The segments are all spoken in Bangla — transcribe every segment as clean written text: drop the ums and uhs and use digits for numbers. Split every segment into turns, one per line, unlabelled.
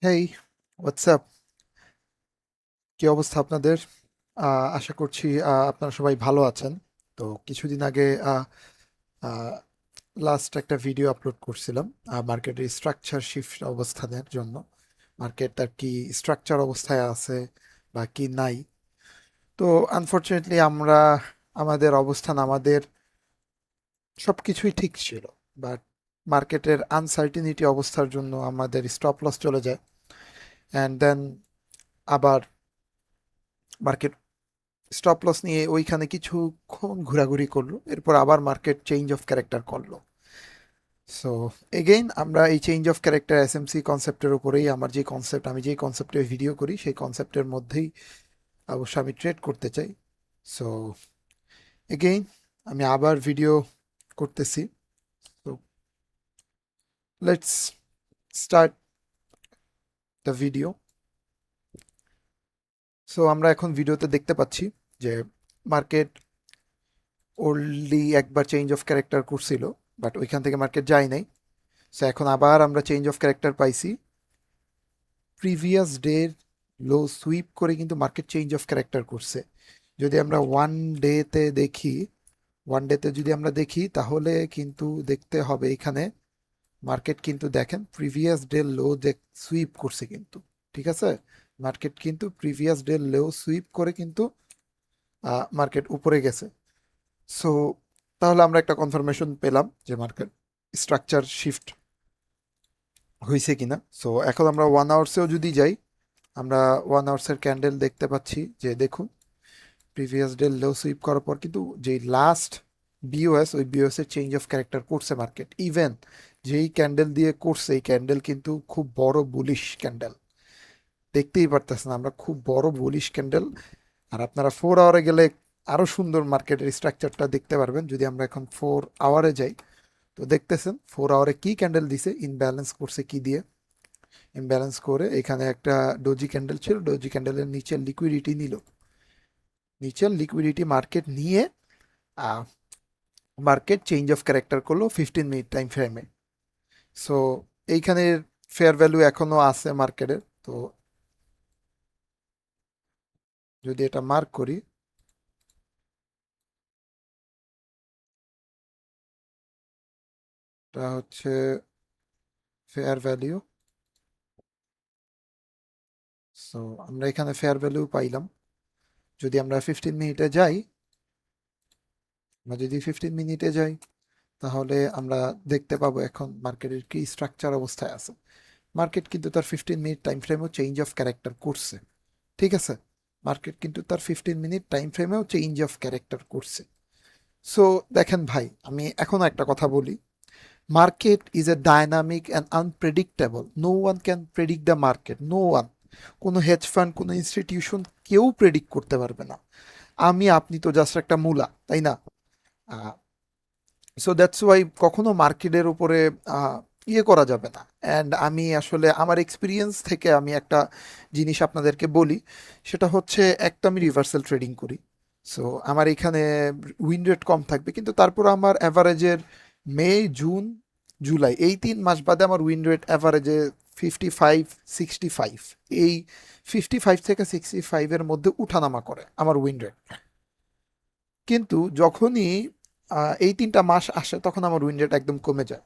হেই, হোয়াটস আপ? কি অবস্থা আপনাদের? আশা করছি আপনারা সবাই ভালো আছেন। তো কিছুদিন আগে লাস্ট একটা ভিডিও আপলোড করছিলাম মার্কেটের স্ট্রাকচার শিফট অবস্থানের জন্য। মার্কেট তার কি স্ট্রাকচার অবস্থায় আছে বা কি নাই। তো আনফরচুনেটলি আমরা আমাদের অবস্থান আমাদের সবকিছুই ঠিক ছিল, বাট মার্কেটের আনসার্টিনিটি অবস্থার জন্য আমাদের স্টপ লস চলে যায়, অ্যান্ড দেন আবার মার্কেট স্টপ লস নিয়ে ওইখানে কিছুক্ষণ ঘোরাঘুরি করলো, এরপর আবার মার্কেট চেঞ্জ অফ ক্যারেক্টার করলো। সো এগেইন আমরা এই চেঞ্জ অফ ক্যারেক্টার এসএমসি কনসেপ্টের উপরেই, আমি যে কনসেপ্টে ভিডিও করি সেই কনসেপ্টের মধ্যেই অবশ্য আমি ট্রেড করতে চাই। সো এগেইন আমি আবার ভিডিও করতেছি। তো let's start the video. So আমরা এখন ভিডিওতে দেখতে পাচ্ছি যে মার্কেট ওল্ডলি একবার চেঞ্জ অফ ক্যারেক্টার করছিল, বাট ওইখান থেকে মার্কেট যায় নাই। সো এখন আবার আমরা চেঞ্জ অফ ক্যারেক্টার পাইছি। প্রিভিয়াস ডের লো সুইপ করে কিন্তু মার্কেট চেঞ্জ অফ ক্যারেক্টার করছে। যদি আমরা ডেতে দেখি ওয়ান ডেতে যদি আমরা দেখি তাহলে কিন্তু দেখতে হবে এখানে মার্কেট কিন্তু দেখেন প্রিভিয়াস ডে লো সুইপ করছে কিন্তু। ঠিক আছে, মার্কেট কিন্তু প্রিভিয়াস ডে লো সুইপ করে কিন্তু মার্কেট উপরে গেছে। সো তাহলে আমরা একটা কনফার্মেশন পেলাম যে মার্কেট স্ট্রাকচার শিফট হয়েছে কিনা। সো এখন আমরা 1 আওয়ার্সেও যদি যাই, আমরা 1 আওয়ার্সের ক্যান্ডেল দেখতে পাচ্ছি যে দেখুন প্রিভিয়াস ডে লো সুইপ করার পর কিন্তু যেই লাস্ট বিওএস, ওই বিওএস এর চেঞ্জ অফ ক্যারেক্টার করছে মার্কেট। ইভেন যেই ক্যান্ডেল দিয়ে করছে এই ক্যান্ডেল কিন্তু খুব বড় বুলিশ ক্যান্ডেল, দেখতেই পারতেছেন আমরা, খুব বড় বুলিশ ক্যান্ডেল। আর আপনারা 4 আওয়ারে গেলে আরো সুন্দর মার্কেটের স্ট্রাকচারটা দেখতে পারবেন। যদি আমরা এখন 4 আওয়ারে যাই, তো দেখতেছেন 4 আওয়ারে কি ক্যান্ডেল দিছে, ইনব্যালেন্স করছে কি দিয়ে, ইমব্যালেন্স করে এখানে একটা ডোজি ক্যান্ডেল ছিল, ডোজি ক্যান্ডেলের নিচে লিকুইডিটি নিল, নিচের লিকুইডিটি মার্কেট নিয়ে মার্কেট চেঞ্জ অফ ক্যারেক্টার করলো 15 মিনিট টাইম ফ্রেমে। সো এইখানে ফেয়ার ভ্যালু এখনো আছে মার্কেটের। তো যদি এটা মার্ক করি, এটা হচ্ছে ফেয়ার ভ্যালু। সো আমরা এখানে ফেয়ার ভ্যালু পাইলাম। যদি আমরা 15 মিনিটে যাই, তাহলে আমরা দেখতে পাবো এখন মার্কেটের কি স্ট্রাকচার অবস্থায় আছে। মার্কেট কিন্তু তার 15 মিনিট টাইম ফ্রেমেও চেঞ্জ অফ ক্যারেক্টার করছে। ঠিক আছে, মার্কেট কিন্তু তার 15 মিনিট টাইম ফ্রেমেও চেঞ্জ অফ ক্যারেক্টার করছে। সো দেখেন ভাই, আমি এখনো একটা কথা বলি, market is a dynamic and unpredictable. No one can predict the market, no one. কোনো হেজ ফান্ড, কোনো ইনস্টিটিউশন কেউ প্রেডিক্ট করতে পারবে না। আপনি তো জাস্ট একটা মূলা, তাই না? সো দ্যাটস ওয়াই কখনো মার্কেটের উপরে ইয়ে করা যাবে না। অ্যান্ড আমি আসলে আমার এক্সপিরিয়েন্স থেকে আমি একটা জিনিস আপনাদেরকে বলি, সেটা হচ্ছে একটা আমি রিভার্সাল ট্রেডিং করি। সো আমার এখানে উইন রেট কম থাকবে, কিন্তু তারপর আমার অ্যাভারেজের মে, জুন, জুলাই এই 3 মাস বাদে আমার উইন রেট অ্যাভারেজে 55, 65, এই 55 থেকে 65-এর মধ্যে উঠানামা করে আমার উইন রেট। কিন্তু যখনই এই 3টা মাস আসে তখন আমার উইন রেট একদম কমে যায়।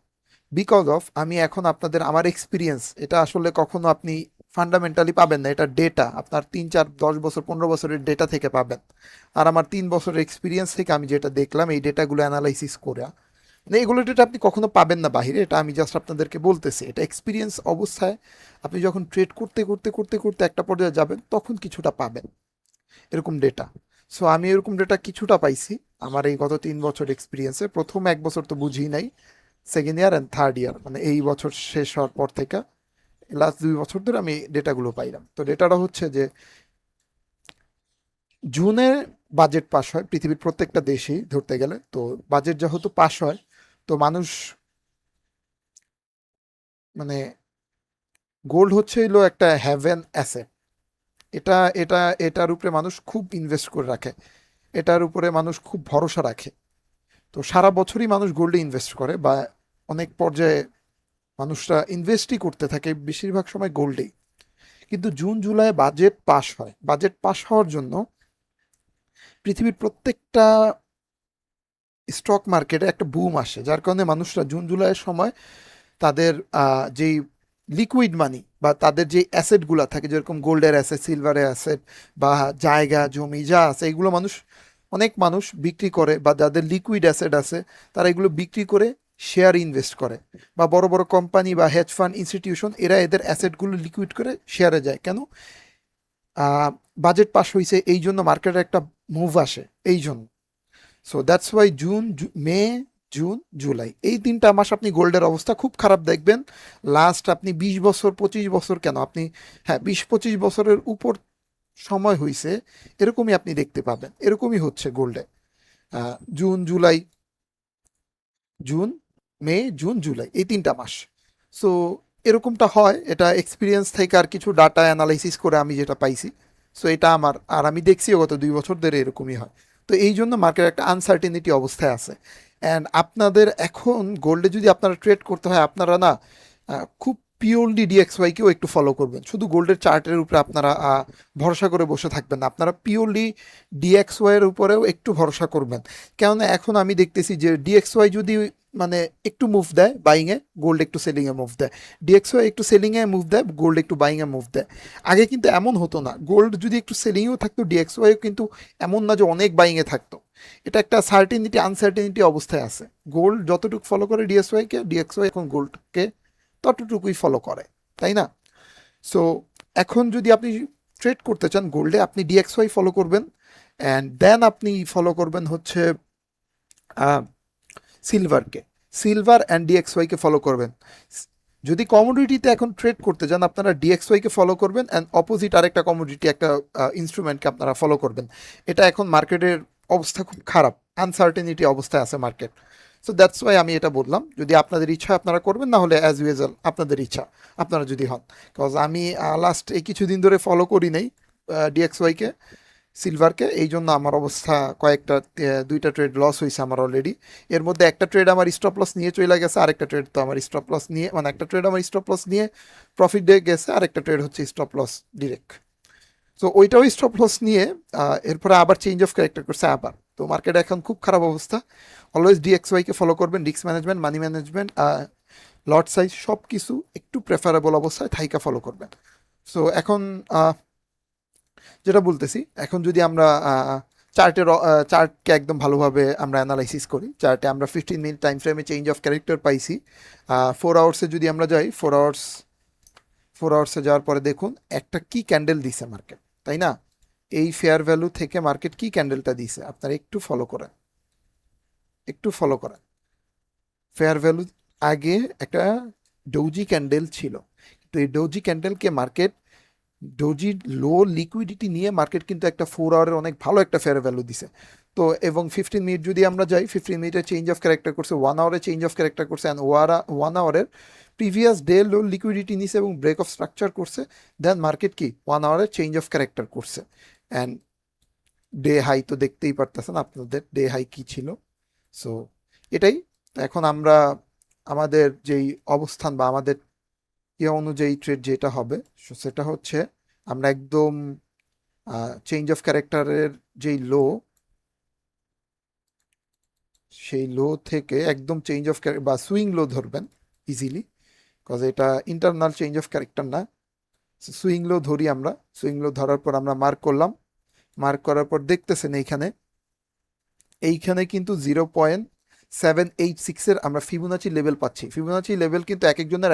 বিকজ অফ আমি এখন আমার এক্সপিরিয়েন্স, এটা আসলে কখনো আপনি ফান্ডামেন্টালি পাবেন না, এটা ডেটা আপনার 3, 4, 10 বছর, 15 বছরের ডেটা থেকে পাবেন। আর আমার 3 বছরের এক্সপিরিয়েন্স থেকে আমি যেটা দেখলাম, এই ডেটাগুলো অ্যানালাইসিস করে, মানে এগুলো ডেটা আপনি কখনো পাবেন না বাহিরে, এটা আমি জাস্ট আপনাদেরকে বলতেছি। এটা এক্সপিরিয়েন্স অবস্থায় আপনি যখন ট্রেড করতে করতে করতে করতে একটা পর্যায়ে যাবেন তখন কিছুটা পাবেন এরকম ডেটা। সো আমি এরকম ডেটা কিছুটা পাইছি আমার এই গত 3 বছর এক্সপিরিয়েন্সে। প্রথম 1 বছর তো বুঝি নাই, second year and third year, মানে এই বছর শেষ হওয়ার পর থেকে লাস্ট 2 বছর ধরে আমি ডেটাগুলো পাইলাম। তো ডেটাটা হচ্ছে যে জুনে বাজেট পাস হয় পৃথিবীর প্রত্যেকটা দেশেই ধরতে গেলে। তো বাজেট যেহেতু পাস হয়, তো মানুষ, মানে গোল্ড হচ্ছে হলো একটা হ্যাভেন অ্যাসেট। এটা এটা এটার উপরে মানুষ খুব ইনভেস্ট করে রাখে, এটার উপরে মানুষ খুব ভরসা রাখে। তো সারা বছরই মানুষ গোল্ডে ইনভেস্ট করে, বা অনেক পর্যায়ে মানুষরা ইনভেস্টই করতে থাকে বেশিরভাগ সময় গোল্ডেই। কিন্তু জুন জুলাই বাজেট পাস হয়, বাজেট পাস হওয়ার জন্য পৃথিবীর প্রত্যেকটা স্টক মার্কেটে একটা বুম আসে, যার কারণে মানুষরা জুন জুলাইয়ের সময় তাদের যেই লিকুইড মানি বা তাদের যে অ্যাসেটগুলো থাকে, যেরকম গোল্ডের অ্যাসেট, সিলভারের অ্যাসেট বা জায়গা জমি যা আছে, এগুলো অনেক মানুষ বিক্রি করে, বা যাদের লিকুইড অ্যাসেট আছে তারা এগুলো বিক্রি করে শেয়ার ইনভেস্ট করে, বা বড় বড় কোম্পানি বা হেজ ফান্ড ইনস্টিটিউশন এরা এদের অ্যাসেটগুলো লিকুইড করে শেয়ারে যায়। কেন? বাজেট পাস হয়েছে এই জন্য মার্কেটে একটা মুভ আসে এই জন্য। So that's why May, June, July এই 3টা মাস আপনি গোল্ডের অবস্থা খুব খারাপ দেখবেন। লাস্ট আপনি 20 বছর 25 বছর, কেন আপনি, হ্যাঁ 20-25 বছরের উপর সময় হয়েছে, এরকমই আপনি দেখতে পাবেন, এরকমই হচ্ছে গোল্ডে। জুন জুলাই, জুন, মে, জুন, জুলাই এই 3টা মাস। সো এরকমটা হয়, এটা এক্সপিরিয়েন্স থেকে আর কিছু ডাটা অ্যানালাইসিস করে আমি যেটা পাইছি। সো এটা আমার, আর আমি দেখছি গত 2 বছর ধরে এরকমই হয়। তো এই জন্য মার্কেট একটা আনসার্টেনিটি অবস্থায় আছে। অ্যান্ড আপনাদের এখন গোল্ডে যদি আপনারা ট্রেড করতে হয়, আপনারা না খুব পিওরলি ডিএক্সওয়াইকেও একটু ফলো করবেন। শুধু গোল্ডের চার্টের উপরে আপনারা ভরসা করে বসে থাকবেন না, আপনারা পিওরলি ডিএক্সওয়াইয়ের উপরেও একটু ভরসা করবেন। কেননা এখন আমি দেখতেছি যে ডিএক্সওয়াই যদি মানে একটু মুভ দেয় বাইংয়ে, গোল্ড একটু সেলিংয়ে মুভ দেয়, ডিএক্সওয়াই একটু সেলিংয়ে মুভ দেয়, গোল্ড একটু বাইংয়ে মুভ দেয়। আগে কিন্তু এমন হতো না, গোল্ড যদি একটু সেলিংয়েও থাকতো ডিএক্সওয়াইও কিন্তু এমন না যে অনেক বাইংয়ে থাকতো। এটা একটা সার্টেনিটি আনসার্টেনিটি অবস্থায় আছে। গোল্ড যতটুকু ফলো করে ডিএক্সওয়াইকে, ডিএক্সওয়াই এখন গোল্ডকে ততটুকুই ফলো করে, তাই না? সো এখন যদি আপনি ট্রেড করতে চান গোল্ডে, আপনি ডিএক্সওয়াই ফলো করবেন, অ্যান্ড দেন আপনি ফলো করবেন হচ্ছে সিলভারকে, সিলভার অ্যান্ড ডিএক্সওয়াইকে ফলো করবেন। যদি কমোডিটিতে এখন ট্রেড করতে যান, আপনারা ডিএক্সওয়াইকে ফলো করবেন, অ্যান্ড অপোজিট আরেকটা কমোডিটি, একটা ইনস্ট্রুমেন্টকে আপনারা ফলো করবেন। এটা এখন মার্কেটের অবস্থা খুব খারাপ, আনসার্টেনিটি অবস্থায় আছে মার্কেট। সো দ্যাটস ওয়াই আমি এটা বললাম, যদি আপনাদের ইচ্ছা আপনারা করবেন, না হলে অ্যাজ ইউজুয়াল আপনাদের ইচ্ছা আপনারা যদি হন। বিকজ আমি লাস্ট এই কিছুদিন ধরে ফলো করি নাই ডিএক্সওয়াইকে, সিলভারকে, এই জন্য আমার অবস্থা কয়েকটা 2টা ট্রেড লস হয়েছে আমার অলরেডি। এর মধ্যে একটা ট্রেড আমার স্টপ লস নিয়ে চলে গেছে, আরেকটা ট্রেড তো আমার স্টপ লস নিয়ে, মানে একটা ট্রেড আমার স্টপ লস নিয়ে প্রফিট দিয়ে গেছে, আরেকটা ট্রেড হচ্ছে স্টপ লস ডিরেক্ট। সো ওইটাও স্টপ লস নিয়ে এরপরে আবার চেঞ্জ অফ ক্যারেক্টার করছে আবার। তো মার্কেট এখন খুব খারাপ অবস্থা। অলওয়েজ ডিএক্সওয়াইকে ফলো করবেন, রিস্ক ম্যানেজমেন্ট, মানি ম্যানেজমেন্ট, লট সাইজ সব কিছু একটু প্রেফারেবল অবস্থায় থাইকা ফলো করবেন। সো এখন যেটা বলতেছি, এখন যদি আমরা চার্টকে একদম ভালোভাবে আমরা অ্যানালাইসিস করি, চার্টে আমরা 15 মিনিট টাইম ফ্রেমে চেঞ্জ অফ ক্যারেক্টার পাইছি। 4 আওয়ার্সে যদি আমরা যাই, 4 আওয়ার্সে যাওয়ার পরে দেখুন একটা কি ক্যান্ডেল দিছে মার্কেট, তাই না? এই ফেয়ার ভ্যালু থেকে মার্কেট কি ক্যান্ডেলটা দিছে আপনারা একটু ফলো করেন, একটু ফলো করেন। ফেয়ার ভ্যালু আগে একটা ডোজি ক্যান্ডেল ছিল, তো এই ডোজি ক্যান্ডেলকে মার্কেট, ডোজি লো লিকুইডিটি নিয়ে মার্কেট কিন্তু একটা 4 আওয়ারের অনেক ভালো একটা ফেয়ার ভ্যালু দিছে। তো এবং 15 মিনিট যদি আমরা যাই, 15 মিনিটে চেঞ্জ অফ ক্যারেক্টার করছে, 1 আওয়ারে চেঞ্জ অফ ক্যারেক্টার করছে, অ্যান্ড 1 আওয়ারের প্রিভিয়াস ডে লো লিকুইডিটি নিছে এবং ব্রেক অফ স্ট্রাকচার করছে। দেন মার্কেট কি 1 আওয়ারে চেঞ্জ অফ ক্যারেক্টার করছে, অ্যান্ড ডে হাই তো দেখতেই পারতেছেন আপনাদের ডে হাই কি ছিল। সো এটাই। এখন আমরা আমাদের যেই অবস্থান বা আমাদের ইয়ে অনুযায়ী ট্রেড যেটা হবে, সেটা হচ্ছে আমরা একদম চেঞ্জ অফ ক্যারেক্টারের যেই লো, সেই লো থেকে একদম চেঞ্জ অফ বা সুইং লো ধরবেন ইজিলি, বিকজ এটা ইন্টারনাল চেঞ্জ অফ ক্যারেক্টার না। সুইং লো ধরি আমরা, সুইং লো ধরার পর আমরা মার্ক করলাম, মার্ক করার পর দেখতেছেন এইখানে কিন্তু 0.786-এর আমরা ফিবোনাচি লেভেল পাচ্ছি। ফিবোনাচি লেভেল কিন্তু এক একজনের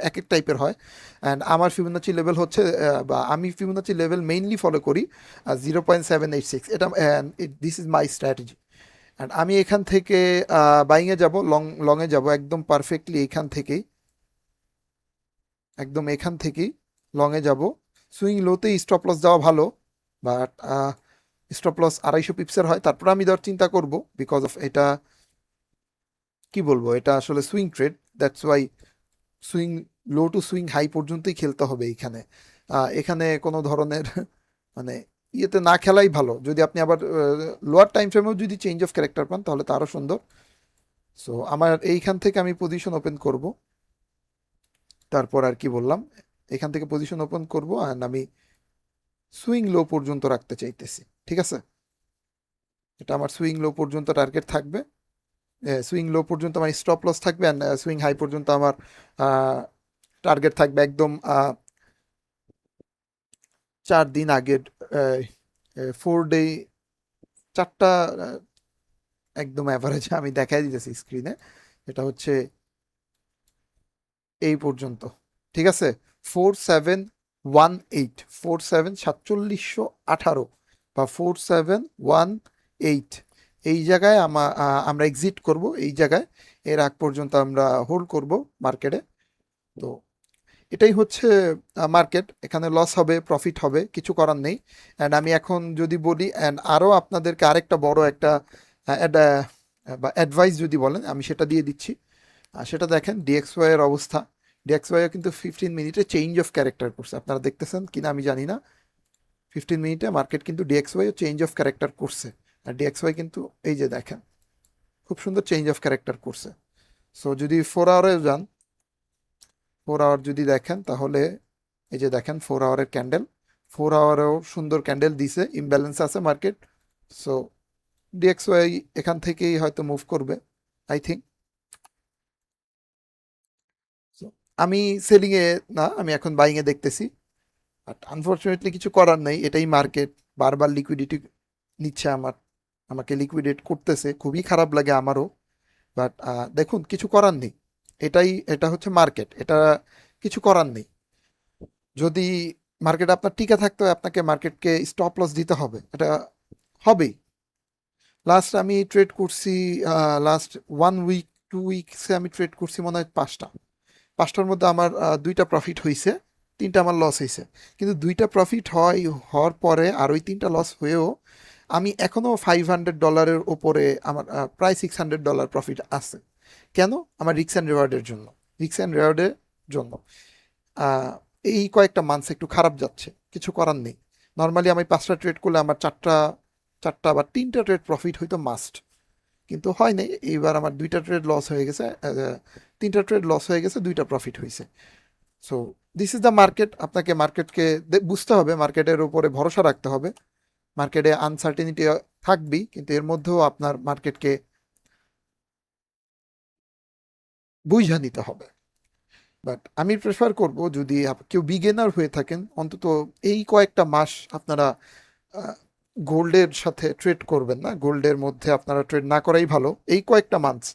এক এক টাইপের হয়, অ্যান্ড আমার ফিবোনাচি লেভেল হচ্ছে, বা আমি ফিবোনাচি লেভেল মেইনলি ফলো করি 0.786। এটা this is my strategy. And আমি এখান থেকে বাইংয়ে যাব, লংয়ে যাব, একদম পারফেক্টলি একদম এখান থেকেই লংয়ে যাব। সুইং লোতেই স্টপ লস যাওয়া ভালো, বাট স্টপ লস 250 পিপসের হয়, তারপর আমি দেওয়ার চিন্তা করব, বিকজ অফ এটা কি বলবো, এটা আসলে swing trade. That's why swing low to swing high পর্যন্তই খেলতে হবে এখানে। এখানে কোনো ধরনের মানে ইয়েতে না খেলাই ভালো। যদি আপনি আবার লোয়ার টাইম ফ্রেমেও যদি চেঞ্জ অফ ক্যারেক্টার পান তাহলে তো আরও সুন্দর। সো আমার এইখান থেকে আমি পজিশন ওপেন করব, তারপর আর কি বললাম, এখান থেকে পজিশন ওপেন করব অ্যান্ড আমি সুইং লো পর্যন্ত রাখতে চাইতেছি, ঠিক আছে? এটা আমার সুইং লো পর্যন্ত টার্গেট থাকবে, সুইং লো পর্যন্ত আমার স্টপ লস থাকবে, অ্যান্ড সুইং হাই পর্যন্ত আমার টার্গেট থাকবে একদম 4 দিন আগের 4 ডে, 4টা একদম অ্যাভারেজ আমি দেখাই দিতেছি স্ক্রিনে। এটা হচ্ছে এই পর্যন্ত, ঠিক আছে? 4718, 474718 বা 4718, এই জায়গায় আমরা এক্সিট করব, এই জায়গায় এর আগ পর্যন্ত আমরা হোল্ড করব মার্কেটে। তো এটাই হচ্ছে মার্কেট, এখানে লস হবে প্রফিট হবে, কিছু করার নেই। অ্যান্ড আমি এখন যদি বলি, অ্যান্ড আরও আপনাদেরকে আরেকটা বড় একটা বা অ্যাডভাইস যদি বলেন, আমি সেটা দিয়ে দিচ্ছি। সেটা দেখেন ডিএক্সওয়াই এর অবস্থা। ডিএক্সওয়াইও কিন্তু 15 মিনিটে চেঞ্জ অফ ক্যারেক্টার করছে, আপনারা দেখতেছেন কিনা আমি জানি না। 15 মিনিটে মার্কেট কিন্তু ডিএক্সওয়াইও চেঞ্জ অফ ক্যারেক্টার করছে, আর ডিএক্সওয়াই কিন্তু এই যে দেখেন খুব সুন্দর চেঞ্জ অফ ক্যারেক্টার করছে। সো যদি 4 আওয়ারে যান, 4 আওয়ার যদি দেখেন তাহলে এই যে দেখেন 4 আওয়ারের ক্যান্ডেল, 4 আওয়ারেও সুন্দর ক্যান্ডেল দিছে, ইমব্যালেন্স আছে মার্কেট। সো ডিএক্সওয়াই এখান থেকেই হয়তো মুভ করবে আই থিঙ্ক। আমি সেলিংয়ে না, আমি এখন বাইংয়ে দেখতেছি, বাট আনফর্চুনেটলি কিছু করার নেই, এটাই মার্কেট, বারবার লিকুইডিটি নিচ্ছে আমাকে লিকুইডেট করতেছে, খুবই খারাপ লাগে আমারও। বাট দেখুন কিছু করার নেই, এটা হচ্ছে মার্কেট, এটা কিছু করার নেই। যদি মার্কেট আপনার টিকে থাকতে হয়, আপনাকে মার্কেটকে স্টপ লস দিতে হবে, এটা হবেই। লাস্ট আমি ট্রেড করছি, লাস্ট 1 উইক 2 উইকসে আমি ট্রেড করছি মনে হয় 5টার মধ্যে আমার 2টা প্রফিট হয়েছে, 3টা আমার লস হয়েছে। কিন্তু 2টা প্রফিট হওয়ার পরে আর ওই 3টা লস হয়েও আমি এখনও $500 ওপরে আমার প্রায় $600 প্রফিট আছে। কেন? আমার রিস্ক অ্যান্ড রিওয়ার্ডের জন্য, রিস্ক অ্যান্ড রিওয়ার্ডের জন্য। আহ, এই কয়েকটা মান্থস একটু খারাপ যাচ্ছে, কিছু করার নেই। নর্মালি আমি 5টা ট্রেড করলে আমার চারটা বা 3টা ট্রেড প্রফিট হইতো মাস্ট, কিন্তু হয় নাই। এইবার আমার 2টা ট্রেড লস হয়ে গেছে, 3টা ট্রেড লস হয়ে গেছে, 2টা প্রফিট হয়েছে। So this is the market, আপনাকে মার্কেটকে বুঝতে হবে, মার্কেটের উপরে ভরসা রাখতে হবে। মার্কেটে আনসার্টেনিটি থাকবেই, কিন্তু এর মধ্যেও আপনার মার্কেটকে বুঝে নিতে হবে। বাট আমি প্রেফার করব যদি কেউ বিগিনার হয়ে থাকেন, অন্তত এই কয়েকটা মাস আপনারা গোল্ডের সাথে ট্রেড করবেন না, গোল্ডের মধ্যে আপনারা ট্রেড না করাই ভালো এই কয়েকটা মান্থস,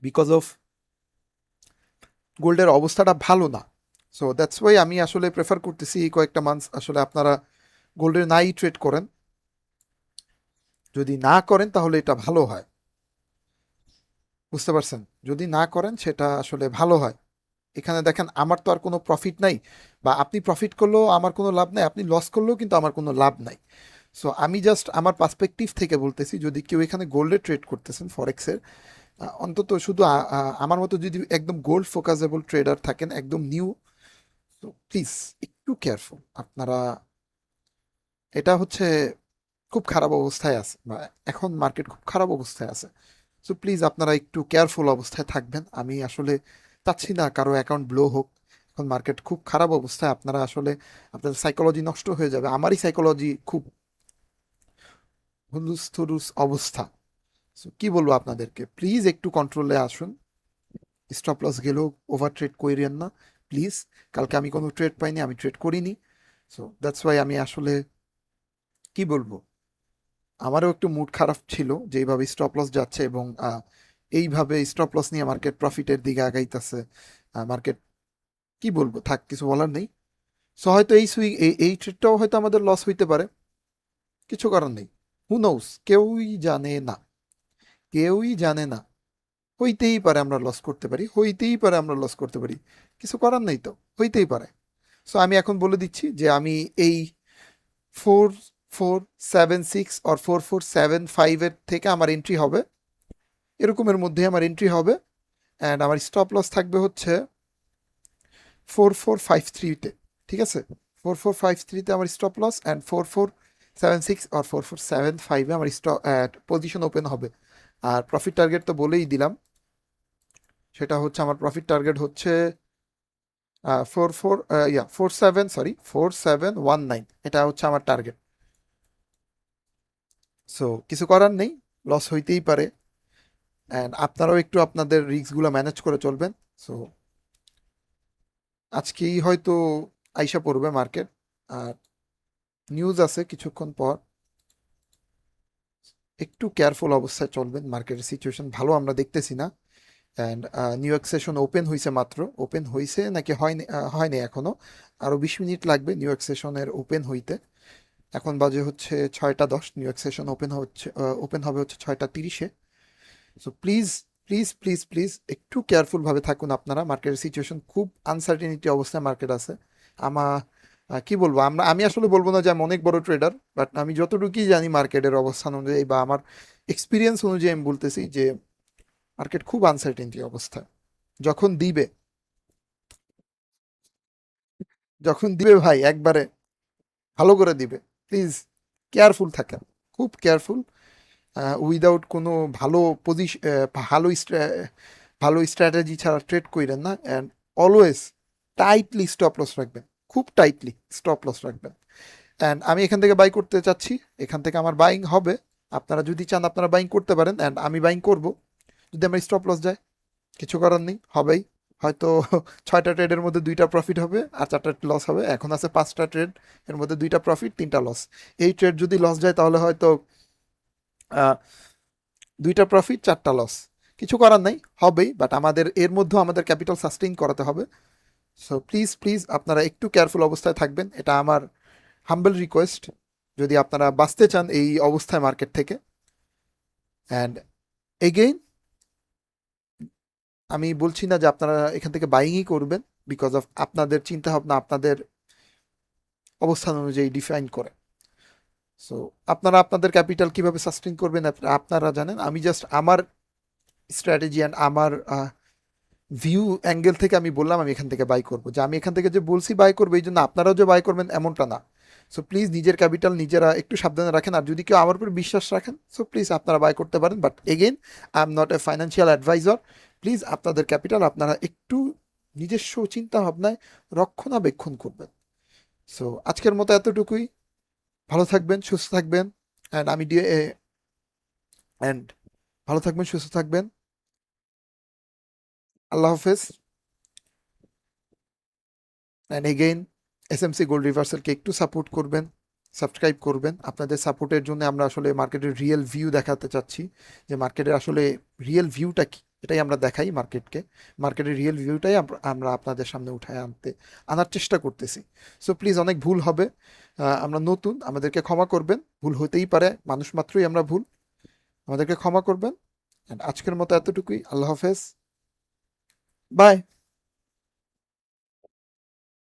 বিকজ অফ গোল্ডের অবস্থাটা ভালো না। সো দ্যাটস ওয়াই আমি আসলে প্রেফার করতেছি এই কয়েকটা মান্থস আসলে আপনারা গোল্ডের নাই ট্রেড করেন। যদি না করেন তাহলে এটা ভালো হয়, বুঝতে পারছেন? যদি না করেন সেটা আসলে ভালো হয়। এখানে দেখেন আমার তো আর কোনো প্রফিট নাই, বা আপনি প্রফিট করলেও আমার কোনো লাভ নাই, আপনি লস করলেও কিন্তু আমার কোনো লাভ নাই। সো আমি জাস্ট আমার পার্সপেক্টিভ থেকে বলতেছি, যদি কেউ এখানে গোল্ডে ট্রেড করতেছেন ফরেক্সের, অন্তত শুধু আমার মতো যদি একদম গোল্ড ফোকাসেবল ট্রেডার থাকেন, একদম নিউ, তো প্লিজ একটু কেয়ারফুল আপনারা। এটা হচ্ছে খুব খারাপ অবস্থায় আছে, বা এখন মার্কেট খুব খারাপ অবস্থায় আছে। সো প্লিজ আপনারা একটু কেয়ারফুল অবস্থায় থাকবেন। আমি আসলে চাচ্ছি না কারো অ্যাকাউন্ট ব্লো হোক, এখন মার্কেট খুব খারাপ অবস্থায়, আপনারা আসলে আপনাদের সাইকোলজি নষ্ট হয়ে যাবে, আমারই সাইকোলজি খুব হুলুস থুলুস অবস্থা। সো কি বলবো আপনাদেরকে, প্লিজ একটু কন্ট্রোলে আসুন, স্টপ লস গেলেও ওভার ট্রেড করিয়েন না প্লিজ। কালকে আমি কোনো ট্রেড পাইনি, আমি ট্রেড করিনি। সো দ্যাটস ওয়াই আমি আসলে কি বলবো, আমারও একটু মুড খারাপ ছিল যে এইভাবে স্টপ লস যাচ্ছে, এবং এইভাবে স্টপ লস নিয়ে মার্কেট প্রফিটের দিকে আগাইতেছে। মার্কেট কি বলবো, থাক কিছু বলার নেই। সো হয়তো এই ট্রেডটাও হয়তো আমাদের লস হইতে পারে, কিছু করার নেই। হু নোস, কেউই জানে না, কেউই জানে না। হইতেই পারে আমরা লস করতে পারি, হইতেই পারে আমরা লস করতে পারি, কিছু করার নেই তো, হইতেই পারে। সো আমি এখন বলে দিচ্ছি যে আমি এই 4476 আর 4475-এর থেকে আমার এন্ট্রি হবে, এরকমের মধ্যে আমার এন্ট্রি হবে। অ্যান্ড আমার স্টপ লস থাকবে হচ্ছে 4453-তে, ঠিক আছে? 4453-তে আমার স্টপ লস, অ্যান্ড 4476 আর 4475-এ আমার পজিশন ওপেন হবে। আর প্রফিট টার্গেট তো বলেই দিলাম, সেটা হচ্ছে আমার প্রফিট টার্গেট হচ্ছে 4719, এটা হচ্ছে আমার টার্গেট। সো কিছু করার নেই, লস হইতেই পারে, অ্যান্ড আপনারাও একটু আপনাদের রিস্কগুলো ম্যানেজ করে চলবেন। সো আজকেই হয়তো আইসা পড়বে মার্কেট, আর নিউজ আছে কিছুক্ষণ পর। একটু কেয়ারফুল অবস্থায় চলবেন, মার্কেটের সিচুয়েশন ভালো আমরা দেখতেছি না। And new York session open হয়েছে মাত্র, ওপেন হয়েছে নাকি হয়নি, হয়নি এখনো, আরও 20 মিনিট লাগবে নিউ ইয়র্ক সেশনের ওপেন হইতে। এখন বাজে হচ্ছে 6টা 10, নিউ ইয়র্ক সেশন ওপেন হবে হচ্ছে 6টা 30-এ। So please please please please একটু কেয়ারফুলভাবে থাকুন আপনারা, মার্কেটের সিচুয়েশন খুব আনসার্টেনিটি অবস্থায় মার্কেট আছে। কি বলবো, আমি আসলে বলবো না যে আমি অনেক বড় ট্রেডার, বাট আমি যতটুকুই জানি মার্কেটের অবস্থান অনুযায়ী বা আমার এক্সপিরিয়েন্স অনুযায়ী আমি বলতেছি যে মার্কেট খুব আনসার্টেনিটি অবস্থায়। যখন দিবে, যখন দিবে ভাই একবারে ভালো করে দিবে। প্লিজ কেয়ারফুল থাকেন, খুব কেয়ারফুল, উইদাউট কোনো ভালো পজিশন, ভালো স্ট্র্যাটেজি ছাড়া ট্রেড কইরেন না, and always tightly stop loss রাখবেন, খুব টাইটলি স্টপ লস রাখবেন। অ্যান্ড আমি এখান থেকে বাই করতে চাচ্ছি, এখান থেকে আমার বাইং হবে। আপনারা যদি চান আপনারা বাইং করতে পারেন, অ্যান্ড আমি বাইং করব। যদি আমার স্টপ লস যায়, কিছু করার নেই, হবেই। হয়তো 6টা ট্রেডের মধ্যে 2টা প্রফিট হবে আর 4টা লস হবে। এখন আছে 5টা ট্রেড, এর মধ্যে 2টা প্রফিট 3টা লস। এই ট্রেড যদি লস যায় তাহলে হয়তো আহ, 2টা প্রফিট 4টা লস। কিছু করার নাই, হবেই, বাট আমাদের এর মধ্যেও আমাদের ক্যাপিটাল সাস্টেইন করাতে হবে। সো প্লিজ প্লিজ আপনারা একটু কেয়ারফুল অবস্থায় থাকবেন, এটা আমার হাম্বল রিকোয়েস্ট, যদি আপনারা বাঁচতে চান এই অবস্থায় মার্কেট থেকে। অ্যান্ড এগেইন আমি বলছি না যে আপনারা এখান থেকে বাইংই করবেন, বিকজ অফ আপনাদের চিন্তা ভাবনা আপনাদের অবস্থান অনুযায়ী ডিফাইন করে। সো আপনারা আপনাদের ক্যাপিটাল কিভাবে সাস্টেইন করবেন আপনারা জানেন। আমি জাস্ট আমার স্ট্র্যাটেজি অ্যান্ড আমার ভিউ অ্যাঙ্গেল থেকে আমি বললাম আমি এখান থেকে বাই করবো, যে আমি এখান থেকে যে বলছি বাই করবো এই জন্য আপনারাও যে বাই করবেন এমনটা না। সো প্লিজ নিজের ক্যাপিটাল নিজেরা একটু সাবধানে রাখেন, আর যদি কেউ আমার উপর বিশ্বাস রাখেন সো প্লিজ আপনারা বাই করতে পারেন, but again I am not a financial advisor. Please আপনাদের ক্যাপিটাল আপনারা একটু নিজস্ব চিন্তা ভাবনায় রক্ষণাবেক্ষণ করবেন। সো আজকের মতো এতটুকুই। ভালো থাকবেন, সুস্থ থাকবেন, অ্যান্ড অ্যান্ড ভালো থাকবেন, সুস্থ থাকবেন। আল্লাহ হাফেজ। অ্যান্ড এগেইন এসএমসি গোল্ড রিভার্সালকে একটু সাপোর্ট করবেন, সাবস্ক্রাইব করবেন। আপনাদের সাপোর্টের জন্য আমরা আসলে মার্কেটের রিয়েল ভিউ দেখাতে চাচ্ছি, যে মার্কেটের আসলে রিয়েল ভিউটা কি, এটাই আমরা দেখাই মার্কেটকে। মার্কেটের রিয়েল ভিউটাই আমরা আপনাদের সামনে উঠায় আনার চেষ্টা করতেছি। সো প্লিজ, অনেক ভুল হবে, আমরা নতুন, আমাদেরকে ক্ষমা করবেন, ভুল হতেই পারে, মানুষ মাত্রই আমরা ভুল, আমাদেরকে ক্ষমা করবেন। অ্যান্ড আজকের মতো এতটুকুই। আল্লাহ হাফেজ, বাই।